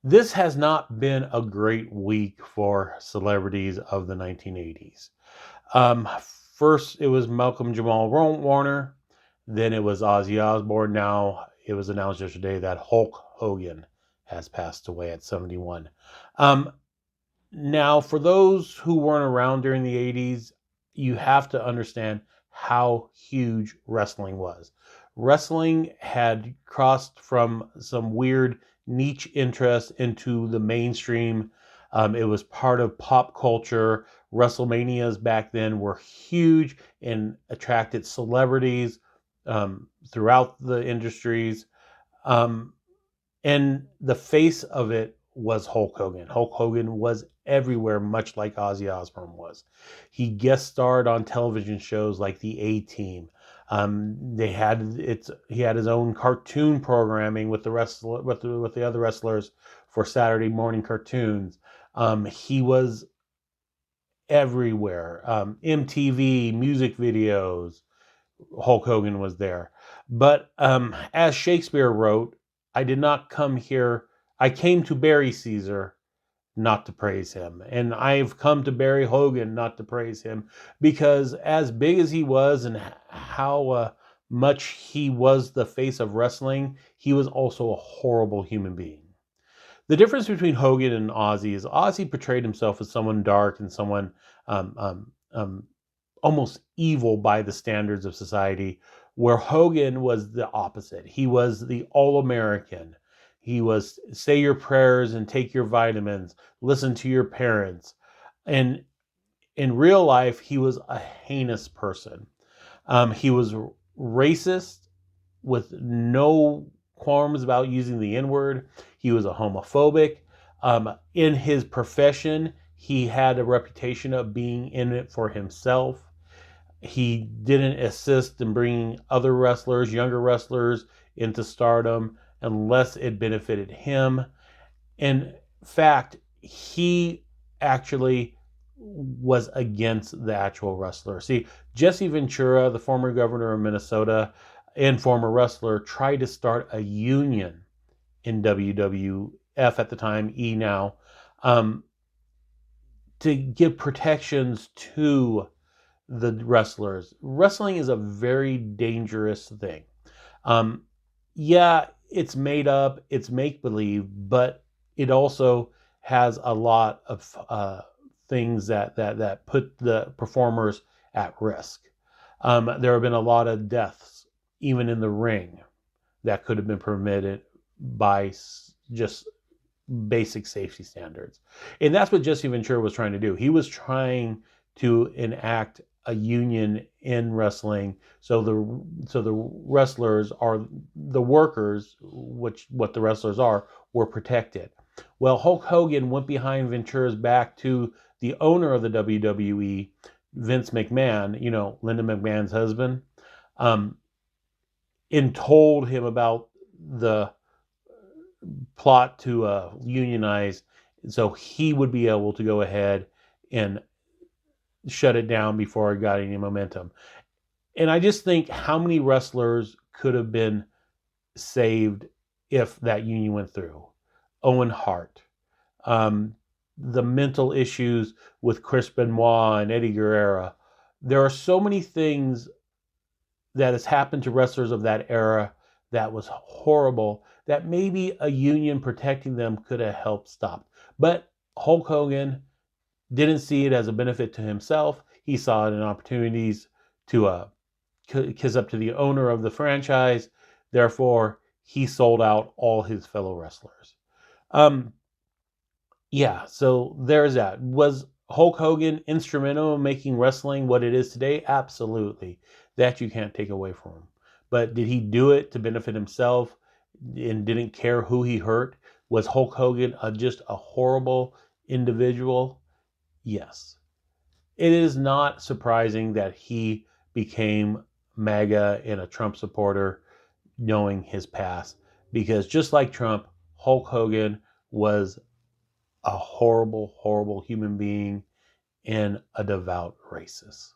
This has not been a great week for celebrities of the 1980s. Um, First, it was Malcolm Jamal Warner. Then it was Ozzy Osbourne. Now it was announced yesterday that Hulk Hogan has passed away at 71. Um, Now, for those who weren't around during the 80s, you have to understand how huge wrestling was. Wrestling had crossed from some weird niche interest into the mainstream. It was part of pop culture. WrestleManias back then were huge and attracted celebrities throughout the industries. Um, and the face of it was Hulk Hogan. Hulk Hogan was everywhere, much like Ozzy Osbourne was. He guest starred on television shows like The A Team. They had it's he had his own cartoon programming with the other wrestlers for Saturday morning cartoons. He was everywhere. MTV music videos. Hulk Hogan was there. But as Shakespeare wrote, I did not come here, I came to bury Caesar, not to praise him. And I've come to bury Hogan, not to praise him, because as big as he was and how much he was the face of wrestling, he was also a horrible human being. The difference between Hogan and Ozzy is Ozzy portrayed himself as someone dark and someone um, um, um, almost evil by the standards of society, where Hogan was the opposite. He was the all American. He was say your prayers and take your vitamins, listen to your parents. And in real life, he was a heinous person. He was racist with no qualms about using the N word. He was a homophobic. In his profession, he had a reputation of being in it for himself. He didn't assist in bringing other wrestlers, younger wrestlers, into stardom unless it benefited him. In fact, he actually was against the actual wrestler. See, Jesse Ventura, the former governor of Minnesota and former wrestler, tried to start a union in WWF at the time, E now, um, to give protections to the wrestlers. Wrestling is a very dangerous thing. Um, yeah, it's made up, it's make believe, but it also has a lot of things that put the performers at risk. There have been a lot of deaths, even in the ring, that could have been permitted by just basic safety standards. And that's what Jesse Ventura was trying to do. He was trying to enact a union in wrestling, so the wrestlers are the workers, which what the wrestlers are, were protected. Well, Hulk Hogan went behind Ventura's back to the owner of the WWE, Vince McMahon, Linda McMahon's husband, um, and told him about the plot to unionize, so he would be able to go ahead and shut it down before it got any momentum. And I just think how many wrestlers could have been saved if that union went through. Owen Hart, um, the mental issues with Chris Benoit and Eddie Guerrero. There are so many things that has happened to wrestlers of that era that was horrible, that maybe a union protecting them could have helped stop. But Hulk Hogan didn't see it as a benefit to himself. He saw it in opportunities to kiss up to the owner of the franchise. Therefore, he sold out all his fellow wrestlers. Um, yeah, so there's that. Was Hulk Hogan instrumental in making wrestling what it is today? Absolutely. That you can't take away from him. But did he do it to benefit himself and didn't care who he hurt? Was Hulk Hogan just a horrible individual? Yes. It is not surprising that he became MAGA and a Trump supporter knowing his past, because just like Trump, Hulk Hogan was a horrible, horrible human being and a devout racist.